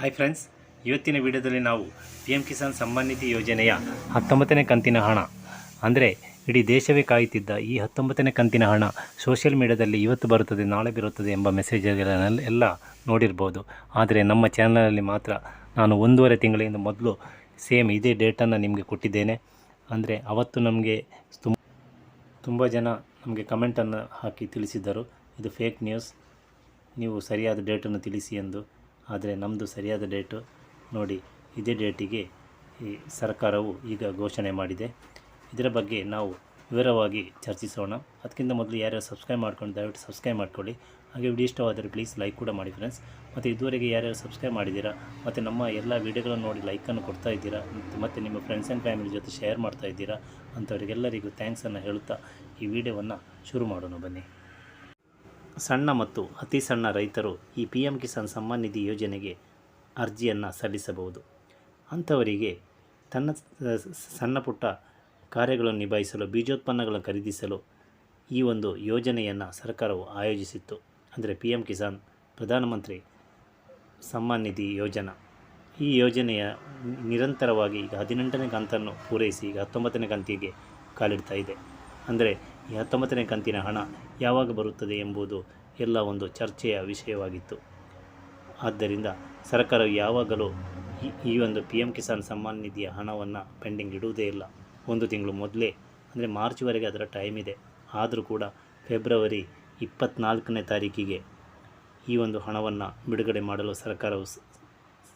Hi friends, ಇವತ್ತಿನ ವಿಡಿಯೋದಲ್ಲಿ ನಾವು ಪಿ ಎಂ ಕಿಸಾನ್ ಸಮ್ಮಾನ್ ನಿಧಿ ಯೋಜನೆಯ 19ನೇ ಕಂತಿನ ಹಣ ಅಂದರೆ ಇಡೀ ದೇಶವೇ ಕಾಯುತ್ತಿದ್ದ ಈ 19ನೇ ಕಂತಿನ ಹಣ ಸೋಷಿಯಲ್ ಮೀಡಿಯಾದಲ್ಲಿ ಇವತ್ತು ಬರುತ್ತದೆ ನಾಳೆ ಬರುತ್ತದೆ ಎಂಬ ಮೆಸೇಜ್ಗಳನ್ನೆಲ್ಲ ನೋಡಿರ್ಬೋದು. ಆದರೆ ನಮ್ಮ ಚಾನಲಲ್ಲಿ ಮಾತ್ರ ನಾನು 1.5 ತಿಂಗಳಿಂದ ಮೊದಲು ಸೇಮ್ ಇದೇ ಡೇಟನ್ನು ನಿಮಗೆ ಕೊಟ್ಟಿದ್ದೇನೆ. ಅಂದರೆ ಅವತ್ತು ನಮಗೆ ತುಂಬ ಜನ ನಮಗೆ ಕಮೆಂಟನ್ನು ಹಾಕಿ ತಿಳಿಸಿದ್ದರು, ಇದು ಫೇಕ್ ನ್ಯೂಸ್, ನೀವು ಸರಿಯಾದ ಡೇಟನ್ನು ತಿಳಿಸಿ ಎಂದು. ಆದರೆ ನಮ್ಮದು ಸರಿಯಾದ ಡೇಟು ನೋಡಿ, ಇದೇ ಡೇಟಿಗೆ ಈ ಸರ್ಕಾರವು ಈಗ ಘೋಷಣೆ ಮಾಡಿದೆ. ಇದರ ಬಗ್ಗೆ ನಾವು ವಿವರವಾಗಿ ಚರ್ಚಿಸೋಣ. ಅದಕ್ಕಿಂತ ಮೊದಲು ಯಾರ್ಯಾರು ಸಬ್ಸ್ಕ್ರೈಬ್ ಮಾಡ್ಕೊಂಡು ದಯವಿಟ್ಟು ಸಬ್ಸ್ಕ್ರೈಬ್ ಮಾಡ್ಕೊಳ್ಳಿ. ಹಾಗೆ ವಿಡಿಯೋ ಇಷ್ಟವಾದರೆ ಪ್ಲೀಸ್ ಲೈಕ್ ಕೂಡ ಮಾಡಿ ಫ್ರೆಂಡ್ಸ್. ಮತ್ತು ಇದುವರೆಗೆ ಯಾರ್ಯಾರು ಸಬ್ಸ್ಕ್ರೈಬ್ ಮಾಡಿದ್ದೀರಾ ಮತ್ತು ನಮ್ಮ ಎಲ್ಲ ವೀಡಿಯೋಗಳನ್ನು ನೋಡಿ ಲೈಕನ್ನು ಕೊಡ್ತಾ ಇದ್ದೀರಾ ಮತ್ತು ನಿಮ್ಮ ಫ್ರೆಂಡ್ಸ್ ಆ್ಯಂಡ್ ಫ್ಯಾಮಿಲಿ ಜೊತೆ ಶೇರ್ ಮಾಡ್ತಾ ಇದ್ದೀರಾ ಅಂಥವರಿಗೆಲ್ಲರಿಗೂ ಥ್ಯಾಂಕ್ಸನ್ನು ಹೇಳುತ್ತಾ ಈ ವಿಡಿಯೋವನ್ನು ಶುರು ಮಾಡೋಣ ಬನ್ನಿ. ಸಣ್ಣ ಮತ್ತು ಅತಿ ಸಣ್ಣ ರೈತರು ಈ ಪಿ ಎಂ ಕಿಸಾನ್ ಸಮ್ಮಾನ್ ನಿಧಿ ಯೋಜನೆಗೆ ಅರ್ಜಿಯನ್ನು ಸಲ್ಲಿಸಬಹುದು. ಅಂಥವರಿಗೆ ತನ್ನ ಸಣ್ಣ ಪುಟ್ಟ ಕಾರ್ಯಗಳನ್ನು ನಿಭಾಯಿಸಲು, ಬೀಜೋತ್ಪನ್ನಗಳನ್ನು ಖರೀದಿಸಲು ಈ ಒಂದು ಯೋಜನೆಯನ್ನು ಸರ್ಕಾರವು ಆಯೋಜಿಸಿತ್ತು. ಅಂದರೆ ಪಿ ಎಂ ಕಿಸಾನ್ ಪ್ರಧಾನಮಂತ್ರಿ ಸಮ್ಮಾನ್ ನಿಧಿ ಯೋಜನಾ. ಈ ಯೋಜನೆಯ ನಿರಂತರವಾಗಿ ಈಗ 18ನೇ ಕಂತನ್ನು ಪೂರೈಸಿ ಈಗ 19ನೇ ಕಂತಿಗೆ ಕಾಲಿಡ್ತಾ ಇದೆ. ಅಂದರೆ ಈ 19ನೇ ಕಂತಿನ ಹಣ ಯಾವಾಗ ಬರುತ್ತದೆ ಎಂಬುದು ಎಲ್ಲ ಒಂದು ಚರ್ಚೆಯ ವಿಷಯವಾಗಿತ್ತು. ಆದ್ದರಿಂದ ಸರ್ಕಾರವು ಯಾವಾಗಲೂ ಈ ಒಂದು ಪಿ ಎಂ ಕಿಸಾನ್ ಸಮ್ಮಾನ್ ನಿಧಿಯ ಹಣವನ್ನು ಪೆಂಡಿಂಗ್ ಇಡುವುದೇ ಇಲ್ಲ. 1 ತಿಂಗಳು ಮೊದಲೇ, ಅಂದರೆ ಮಾರ್ಚ್ವರೆಗೆ ಅದರ ಟೈಮ್ ಇದೆ. ಆದರೂ ಕೂಡ ಫೆಬ್ರವರಿ 24ನೇ ತಾರೀಕಿಗೆ ಈ ಒಂದು ಹಣವನ್ನು ಬಿಡುಗಡೆ ಮಾಡಲು ಸರ್ಕಾರವು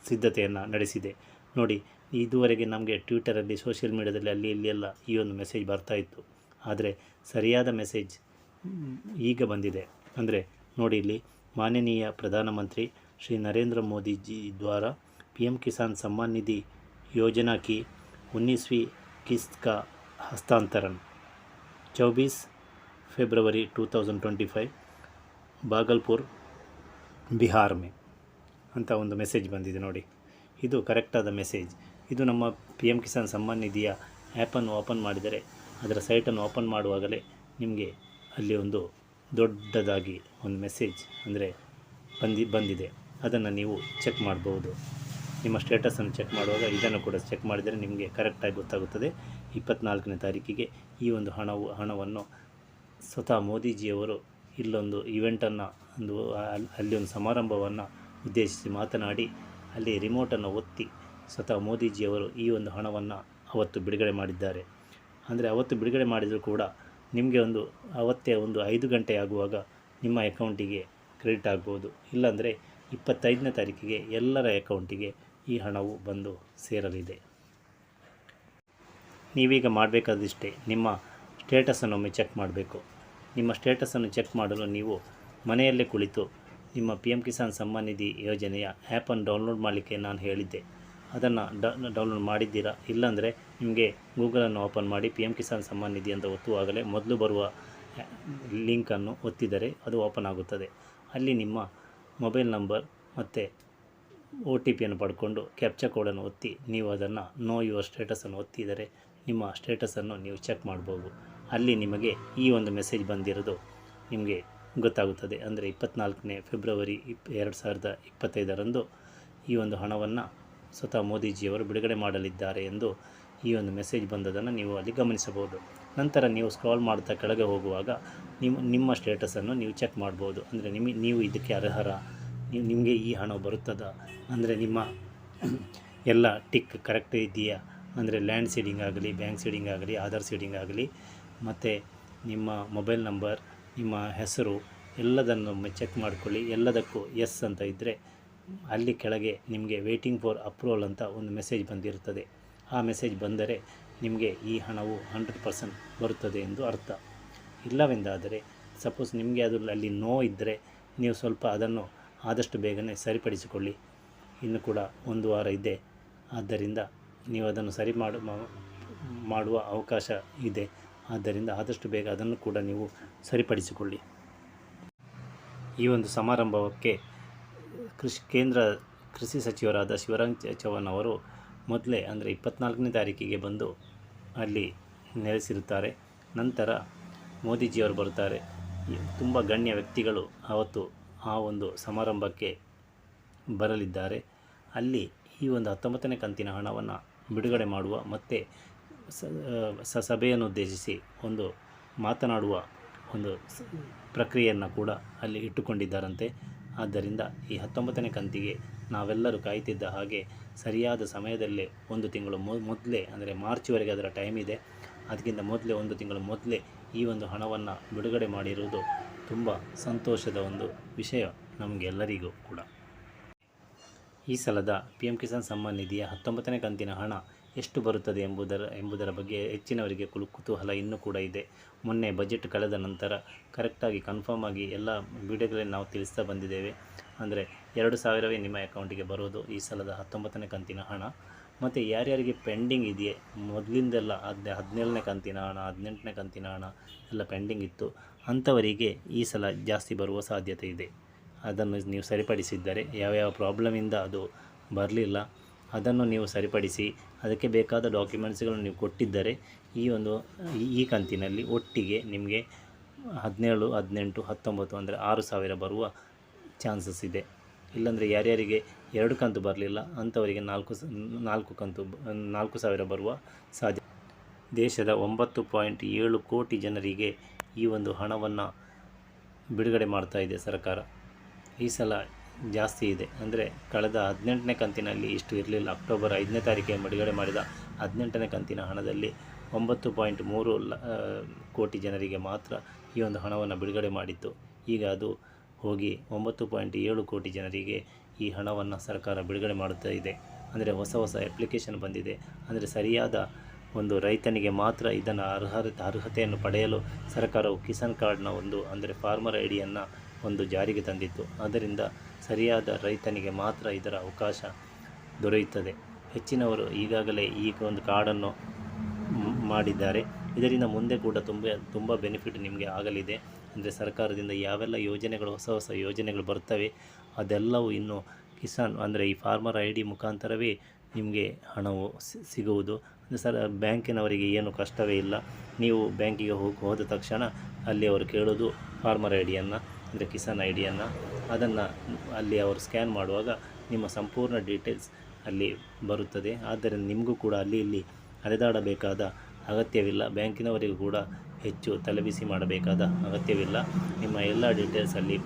ಸಿದ್ಧತೆಯನ್ನು ನಡೆಸಿದೆ. ನೋಡಿ, ಇದುವರೆಗೆ ನಮಗೆ ಟ್ವಿಟರಲ್ಲಿ, ಸೋಷಿಯಲ್ ಮೀಡಿಯಾದಲ್ಲಿ ಅಲ್ಲಿ ಇಲ್ಲಿ ಎಲ್ಲ ಈ ಒಂದು ಮೆಸೇಜ್ ಬರ್ತಾಯಿತ್ತು. ಆದರೆ ಸರಿಯಾದ ಮೆಸೇಜ್ ಈಗ ಬಂದಿದೆ. ಅಂದರೆ ನೋಡಿ, ಇಲ್ಲಿ ಮಾನನೀಯ ಪ್ರಧಾನಮಂತ್ರಿ ಶ್ರೀ ನರೇಂದ್ರ मोदी जी द्वारा पीएम किसान सम्मान निधि योजना की 19वीं किस्त का हस्तांतरण 24 फरवरी 2025 ಬಾಗಲ್ಪುರ್ ಬಿಹಾರ್ ಮೇ ಅಂತ ಒಂದು ಮೆಸೇಜ್ ಬಂದಿದೆ. ನೋಡಿ, ಇದು ಕರೆಕ್ಟಾದ ಮೆಸೇಜ್. ಇದು ನಮ್ಮ ಪಿ ಎಂ ಕಿಸಾನ್ ಸಮ್ಮಾನ್ ನಿಧಿಯ ಆ್ಯಪನ್ನು ಓಪನ್ ಮಾಡಿದರೆ, ಅದರ ಸೈಟನ್ನು ಓಪನ್ ಮಾಡುವಾಗಲೇ ನಿಮಗೆ ಅಲ್ಲಿ ಒಂದು ದೊಡ್ಡದಾಗಿ ಒಂದು ಮೆಸೇಜ್ ಅಂದರೆ ಬಂದಿದೆ. ಅದನ್ನು ನೀವು ಚೆಕ್ ಮಾಡ್ಬೋದು. ನಿಮ್ಮ ಸ್ಟೇಟಸನ್ನು ಚೆಕ್ ಮಾಡುವಾಗ ಇದನ್ನು ಕೂಡ ಚೆಕ್ ಮಾಡಿದರೆ ನಿಮಗೆ ಕರೆಕ್ಟಾಗಿ ಗೊತ್ತಾಗುತ್ತದೆ. 24ನೇ ತಾರೀಕಿಗೆ ಈ ಒಂದು ಹಣವನ್ನು ಸ್ವತಃ ಮೋದಿಜಿಯವರು ಇಲ್ಲೊಂದು ಇವೆಂಟನ್ನು ಅಲ್ಲಿ ಒಂದು ಸಮಾರಂಭವನ್ನು ಉದ್ದೇಶಿಸಿ ಮಾತನಾಡಿ ಅಲ್ಲಿ ರಿಮೋಟನ್ನು ಒತ್ತಿ ಸ್ವತಃ ಮೋದಿಜಿಯವರು ಈ ಒಂದು ಹಣವನ್ನು ಅವತ್ತು ಬಿಡುಗಡೆ ಮಾಡಿದ್ದಾರೆ. ಅಂದರೆ ಅವತ್ತು ಬಿಡುಗಡೆ ಮಾಡಿದರೂ ಕೂಡ ನಿಮಗೆ ಅವತ್ತೇ 5 ಗಂಟೆ ಆಗುವಾಗ ನಿಮ್ಮ ಅಕೌಂಟಿಗೆ ಕ್ರೆಡಿಟ್ ಆಗ್ಬೋದು. ಇಲ್ಲಾಂದರೆ 25ನೇ ತಾರೀಕಿಗೆ ಎಲ್ಲರ ಅಕೌಂಟಿಗೆ ಈ ಹಣವು ಬಂದು ಸೇರಲಿದೆ. ನೀವೀಗ ಮಾಡಬೇಕಾದಿಷ್ಟೇ, ನಿಮ್ಮ ಸ್ಟೇಟಸನ್ನು ಒಮ್ಮೆ ಚೆಕ್ ಮಾಡಬೇಕು. ನಿಮ್ಮ ಸ್ಟೇಟಸನ್ನು ಚೆಕ್ ಮಾಡಲು ನೀವು ಮನೆಯಲ್ಲೇ ಕುಳಿತು ನಿಮ್ಮ ಪಿ ಎಂ ಕಿಸಾನ್ ಸಮ್ಮಾನ್ ನಿಧಿ ಯೋಜನೆಯ ಆ್ಯಪನ್ನು ಡೌನ್ಲೋಡ್ ಮಾಡಲಿಕ್ಕೆ ನಾನು ಹೇಳಿದ್ದೆ. ಅದನ್ನು ಡೌನ್ಲೋಡ್ ಮಾಡಿದ್ದೀರಾ? ಇಲ್ಲಾಂದರೆ ನಿಮಗೆ ಗೂಗಲನ್ನು ಓಪನ್ ಮಾಡಿ ಪಿ ಎಂ ಕಿಸಾನ್ ಸಮ್ಮಾನ್ ನಿಧಿ ಅಂತ ಒತ್ತುವಾಗಲೇ ಮೊದಲು ಬರುವ ಲಿಂಕನ್ನು ಒತ್ತಿದರೆ ಅದು ಓಪನ್ ಆಗುತ್ತದೆ. ಅಲ್ಲಿ ನಿಮ್ಮ ಮೊಬೈಲ್ ನಂಬರ್ ಮತ್ತು OTP ಪಡ್ಕೊಂಡು ಕ್ಯಾಪ್ಚಾ ಕೋಡನ್ನು ಒತ್ತಿ ನೀವು ಅದನ್ನು ನೋ ಯುವರ್ ಸ್ಟೇಟಸನ್ನು ಒತ್ತಿದರೆ ನಿಮ್ಮ ಸ್ಟೇಟಸನ್ನು ನೀವು ಚೆಕ್ ಮಾಡ್ಬೋದು. ಅಲ್ಲಿ ನಿಮಗೆ ಈ ಒಂದು ಮೆಸೇಜ್ ಬಂದಿರೋದು ನಿಮಗೆ ಗೊತ್ತಾಗುತ್ತದೆ. ಅಂದರೆ 24ನೇ ಫೆಬ್ರವರಿ 2025ರಂದು ಈ ಒಂದು ಹಣವನ್ನು ಸ್ವತಃ ಮೋದಿಜಿಯವರು ಬಿಡುಗಡೆ ಮಾಡಲಿದ್ದಾರೆ ಎಂದು ಈ ಒಂದು ಮೆಸೇಜ್ ಬಂದದನ್ನು ನೀವು ಅಲ್ಲಿ ಗಮನಿಸಬಹುದು. ನಂತರ ನೀವು ಸ್ಕ್ರಾಲ್ ಮಾಡ್ತಾ ಕೆಳಗೆ ಹೋಗುವಾಗ ನಿಮ್ಮ ಸ್ಟೇಟಸನ್ನು ನೀವು ಚೆಕ್ ಮಾಡ್ಬೋದು. ಅಂದರೆ ನೀವು ಇದಕ್ಕೆ ಅರ್ಹರ, ನಿಮಗೆ ಈ ಹಣ ಬರುತ್ತದ, ಅಂದರೆ ನಿಮ್ಮ ಎಲ್ಲ ಟಿಕ್ ಕರೆಕ್ಟ್ ಇದೆಯಾ, ಅಂದರೆ ಲ್ಯಾಂಡ್ ಸೀಡಿಂಗ್ ಆಗಲಿ, ಬ್ಯಾಂಕ್ ಸೀಡಿಂಗ್ ಆಗಲಿ, ಆಧಾರ್ ಸೀಡಿಂಗ್ ಆಗಲಿ, ಮತ್ತು ನಿಮ್ಮ ಮೊಬೈಲ್ ನಂಬರ್, ನಿಮ್ಮ ಹೆಸರು ಎಲ್ಲದನ್ನು ಚೆಕ್ ಮಾಡಿಕೊಳ್ಳಿ. ಎಲ್ಲದಕ್ಕೂ ಎಸ್ ಅಂತ ಇದ್ದರೆ ಅಲ್ಲಿ ಕೆಳಗೆ ನಿಮಗೆ ವೇಟಿಂಗ್ ಫಾರ್ ಅಪ್ರೂವಲ್ ಅಂತ ಒಂದು ಮೆಸೇಜ್ ಬಂದಿರುತ್ತದೆ. ಆ ಮೆಸೇಜ್ ಬಂದರೆ ನಿಮಗೆ ಈ ಹಣವು 100% ಬರುತ್ತದೆ ಎಂದು ಅರ್ಥ. ಇಲ್ಲವೆಂದಾದರೆ ಸಪೋಸ್ ನಿಮಗೆ ಅಲ್ಲಿ ನೋ ಇದ್ದರೆ ನೀವು ಸ್ವಲ್ಪ ಅದನ್ನು ಆದಷ್ಟು ಬೇಗನೆ ಸರಿಪಡಿಸಿಕೊಳ್ಳಿ. ಇನ್ನು ಕೂಡ 1 ವಾರ ಇದೆ, ಆದ್ದರಿಂದ ನೀವು ಅದನ್ನು ಸರಿ ಮಾಡುವ ಅವಕಾಶ ಇದೆ. ಆದ್ದರಿಂದ ಆದಷ್ಟು ಬೇಗ ಅದನ್ನು ಕೂಡ ನೀವು ಸರಿಪಡಿಸಿಕೊಳ್ಳಿ. ಈ ಒಂದು ಸಮಾರಂಭಕ್ಕೆ ಕೇಂದ್ರ ಕೃಷಿ ಸಚಿವರಾದ ಶಿವರಾಜ್ ಚೌಹಾಣ್ ಅವರು ಮೊದಲೇ ಅಂದರೆ 24ನೇ ತಾರೀಕಿಗೆ ಬಂದು ಅಲ್ಲಿ ನೆಲೆಸಿರುತ್ತಾರೆ. ನಂತರ ಮೋದಿಜಿಯವರು ಬರ್ತಾರೆ. ತುಂಬ ಗಣ್ಯ ವ್ಯಕ್ತಿಗಳು ಅವತ್ತು ಆ ಒಂದು ಸಮಾರಂಭಕ್ಕೆ ಬರಲಿದ್ದಾರೆ. ಅಲ್ಲಿ ಈ ಒಂದು 19ನೇ ಕಂತಿನ ಹಣವನ್ನು ಬಿಡುಗಡೆ ಮಾಡುವ ಮತ್ತು ಸಭೆಯನ್ನು ಉದ್ದೇಶಿಸಿ ಒಂದು ಮಾತನಾಡುವ ಒಂದು ಪ್ರಕ್ರಿಯೆಯನ್ನು ಕೂಡ ಅಲ್ಲಿ ಇಟ್ಟುಕೊಂಡಿದ್ದಾರಂತೆ. ಆದ್ದರಿಂದ ಈ 19ನೇ ಕಂತಿಗೆ ನಾವೆಲ್ಲರೂ ಕಾಯ್ತಿದ್ದ ಹಾಗೆ ಸರಿಯಾದ ಸಮಯದಲ್ಲೇ ಒಂದು ತಿಂಗಳು ಮೊದಲೇ, ಅಂದರೆ ಮಾರ್ಚ್ವರೆಗೆ ಅದರ ಟೈಮ್ ಇದೆ, ಅದಕ್ಕಿಂತ ಮೊದಲೇ ಒಂದು ತಿಂಗಳು ಮೊದಲೇ ಈ ಒಂದು ಹಣವನ್ನು ಬಿಡುಗಡೆ ಮಾಡಿರುವುದು ತುಂಬ ಸಂತೋಷದ ಒಂದು ವಿಷಯ ನಮಗೆಲ್ಲರಿಗೂ ಕೂಡ. ಈ ಸಲದ ಪಿ ಎಂ ಕಿಸಾನ್ ಸಮ್ಮಾನ್ ನಿಧಿಯ 19ನೇ ಕಂತಿನ ಹಣ ಎಷ್ಟು ಬರುತ್ತದೆ ಎಂಬುದರ ಬಗ್ಗೆ ಹೆಚ್ಚಿನವರಿಗೆ ಕುತೂಹಲ ಇನ್ನೂ ಕೂಡ ಇದೆ. ಮೊನ್ನೆ ಬಜೆಟ್ ಕಳೆದ ನಂತರ ಕರೆಕ್ಟಾಗಿ ಕನ್ಫರ್ಮ್ ಆಗಿ ಎಲ್ಲ ವಿಡಿಯೋಗಳಲ್ಲಿ ನಾವು ತಿಳಿಸ್ತಾ ಬಂದಿದ್ದೇವೆ. ಅಂದರೆ 2,000ವೇ ನಿಮ್ಮ ಅಕೌಂಟಿಗೆ ಬರೋದು ಈ ಸಲದ 19ನೇ ಕಂತಿನ ಹಣ. ಮತ್ತು ಯಾರ್ಯಾರಿಗೆ ಪೆಂಡಿಂಗ್ ಇದೆಯೇ, ಮೊದಲಿಂದೆಲ್ಲ 17ನೇ ಕಂತಿನ ಹಣ, 18ನೇ ಕಂತಿನ ಹಣ ಎಲ್ಲ ಪೆಂಡಿಂಗ್ ಇತ್ತು, ಅಂಥವರಿಗೆ ಈ ಸಲ ಜಾಸ್ತಿ ಬರುವ ಸಾಧ್ಯತೆ ಇದೆ. ಅದನ್ನು ನೀವು ಸರಿಪಡಿಸಿದ್ದರೆ, ಯಾವ್ಯಾವ ಪ್ರಾಬ್ಲಮಿಂದ ಅದು ಬರಲಿಲ್ಲ ಅದನ್ನು ನೀವು ಸರಿಪಡಿಸಿ ಅದಕ್ಕೆ ಬೇಕಾದ ಡಾಕ್ಯುಮೆಂಟ್ಸ್ಗಳನ್ನು ನೀವು ಕೊಟ್ಟಿದ್ದರೆ ಈ ಕಂತಿನಲ್ಲಿ ಒಟ್ಟಿಗೆ ನಿಮಗೆ 17, 18, 19 ಅಂದರೆ 6,000 ಬರುವ ಚಾನ್ಸಸ್ ಇದೆ. ಇಲ್ಲಾಂದರೆ ಯಾರ್ಯಾರಿಗೆ 2 ಕಂತು ಬರಲಿಲ್ಲ ಅಂಥವರಿಗೆ 4,000 ಬರುವ ಸಾಧ್ಯತೆ. ದೇಶದ 9.7 ಕೋಟಿ ಜನರಿಗೆ ಈ ಒಂದು ಹಣವನ್ನು ಬಿಡುಗಡೆ ಮಾಡ್ತಾ ಇದೆ ಸರ್ಕಾರ. ಈ ಸಲ ಜಾಸ್ತಿ ಇದೆ. ಅಂದರೆ ಕಳೆದ 18ನೇ ಕಂತಿನಲ್ಲಿ ಇಷ್ಟು ಇರಲಿಲ್ಲ. ಅಕ್ಟೋಬರ್ 5ನೇ ತಾರೀಕಿಗೆ ಬಿಡುಗಡೆ ಮಾಡಿದ 18ನೇ ಕಂತಿನ ಹಣದಲ್ಲಿ 9.3 ಕೋಟಿ ಜನರಿಗೆ ಮಾತ್ರ ಈ ಒಂದು ಹಣವನ್ನು ಬಿಡುಗಡೆ ಮಾಡಿತ್ತು. ಈಗ ಅದು ಹೋಗಿ 9.7 ಕೋಟಿ ಜನರಿಗೆ ಈ ಹಣವನ್ನು ಸರ್ಕಾರ ಬಿಡುಗಡೆ ಮಾಡುತ್ತಾ ಇದೆ. ಅಂದರೆ ಹೊಸ ಅಪ್ಲಿಕೇಶನ್ ಬಂದಿದೆ. ಅಂದರೆ ಸರಿಯಾದ ಒಂದು ರೈತನಿಗೆ ಮಾತ್ರ ಇದನ್ನು ಅರ್ಹತೆಯನ್ನು ಪಡೆಯಲು ಸರ್ಕಾರವು ಕಿಸಾನ್ ಕಾರ್ಡ್ನ ಅಂದರೆ ಫಾರ್ಮರ್ ಐಡಿಯನ್ನು ಜಾರಿಗೆ ತಂದಿತ್ತು. ಆದ್ದರಿಂದ ಸರಿಯಾದ ರೈತನಿಗೆ ಮಾತ್ರ ಇದರ ಅವಕಾಶ ದೊರೆಯುತ್ತದೆ. ಹೆಚ್ಚಿನವರು ಈಗಾಗಲೇ ಈಗ ಒಂದು ಕಾರ್ಡನ್ನು ಮಾಡಿದ್ದಾರೆ. ಇದರಿಂದ ಮುಂದೆ ಕೂಡ ತುಂಬ ಬೆನಿಫಿಟ್ ನಿಮಗೆ ಆಗಲಿದೆ. ಅಂದರೆ ಸರ್ಕಾರದಿಂದ ಯಾವೆಲ್ಲ ಯೋಜನೆಗಳು ಹೊಸ ಯೋಜನೆಗಳು ಬರ್ತವೆ ಅದೆಲ್ಲವೂ ಇನ್ನು ಕಿಸಾನ್ ಅಂದರೆ ಈ ಫಾರ್ಮರ್ ಐ ಡಿ ಮುಖಾಂತರವೇ ನಿಮಗೆ ಹಣವು ಸಿಗುವುದು. ಬ್ಯಾಂಕಿನವರಿಗೆ ಏನು ಕಷ್ಟವೇ ಇಲ್ಲ. ನೀವು ಬ್ಯಾಂಕಿಗೆ ಹೋದ ತಕ್ಷಣ ಅಲ್ಲಿ ಅವರು ಕೇಳೋದು ಫಾರ್ಮರ್ ಐ ಡಿಯನ್ನು, ಅಂದರೆ ಕಿಸಾನ್ ಐ ಡಿಯನ್ನು. ಅದನ್ನು ಅಲ್ಲಿ ಅವರು ಸ್ಕ್ಯಾನ್ ಮಾಡುವಾಗ ನಿಮ್ಮ ಸಂಪೂರ್ಣ ಡೀಟೇಲ್ಸ್ ಅಲ್ಲಿ ಬರುತ್ತದೆ. ಆದ್ದರಿಂದ ನಿಮಗೂ ಕೂಡ ಇಲ್ಲಿ ಅಲೆದಾಡಬೇಕಾದ ಅಗತ್ಯವಿಲ್ಲ. ಬ್ಯಾಂಕಿನವರಿಗೂ ಕೂಡ ಹೆಚ್ಚು ತಲೆಬಿಸಿ ಮಾಡಬೇಕಾದ ಅಗತ್ಯವಿಲ್ಲ. ನಿಮ್ಮ ಎಲ್ಲ ಡೀಟೇಲ್ಸ್ ಅಲ್ಲಿ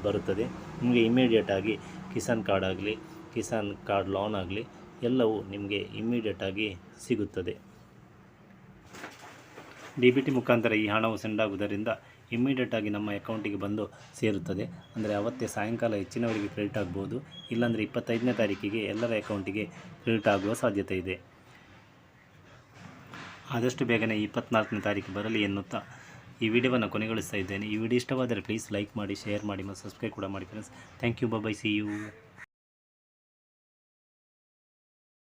ಬರುತ್ತದೆ. ನಿಮಗೆ ಇಮ್ಮಿಡಿಯೇಟಾಗಿ ಕಿಸಾನ್ ಕಾರ್ಡ್ ಆಗಲಿ, ಕಿಸಾನ್ ಕಾರ್ಡ್ ಲೋನ್ ಆಗಲಿ ಎಲ್ಲವೂ ನಿಮಗೆ ಇಮ್ಮಿಡಿಯೇಟಾಗಿ ಸಿಗುತ್ತದೆ. DBT ಮುಖಾಂತರ ಈ ಹಣವು ಸೆಂಡ್ ಆಗುವುದರಿಂದ ಇಮ್ಮಿಡಿಯೇಟಾಗಿ ನಮ್ಮ ಅಕೌಂಟಿಗೆ ಬಂದು ಸೇರುತ್ತದೆ. ಅಂದರೆ ಅವತ್ತೇ ಸಾಯಂಕಾಲ ಹೆಚ್ಚಿನವರಿಗೆ ಕ್ರೆಡಿಟ್ ಆಗ್ಬೋದು. ಇಲ್ಲಾಂದರೆ 25ನೇ ತಾರೀಕಿಗೆ ಎಲ್ಲರ ಅಕೌಂಟಿಗೆ ಕ್ರೆಡಿಟ್ ಆಗುವ ಸಾಧ್ಯತೆ ಇದೆ. ಆದಷ್ಟು ಬೇಗನೆ 24ನೇ ತಾರೀಕು ಬರಲಿ ಎನ್ನುತ್ತಾ ಈ ವಿಡಿಯೋವನ್ನು ಕೊನೆಗೊಳಿಸ್ತಾ ಇದ್ದೇನೆ. ಈ ವಿಡಿಯೋ ಇಷ್ಟವಾದರೆ ಪ್ಲೀಸ್ ಲೈಕ್ ಮಾಡಿ, ಶೇರ್ ಮಾಡಿ ಮತ್ತು ಸಬ್ಸ್ಕ್ರೈಬ್ ಕೂಡ ಮಾಡಿ friends. Thank you. Bye. See you.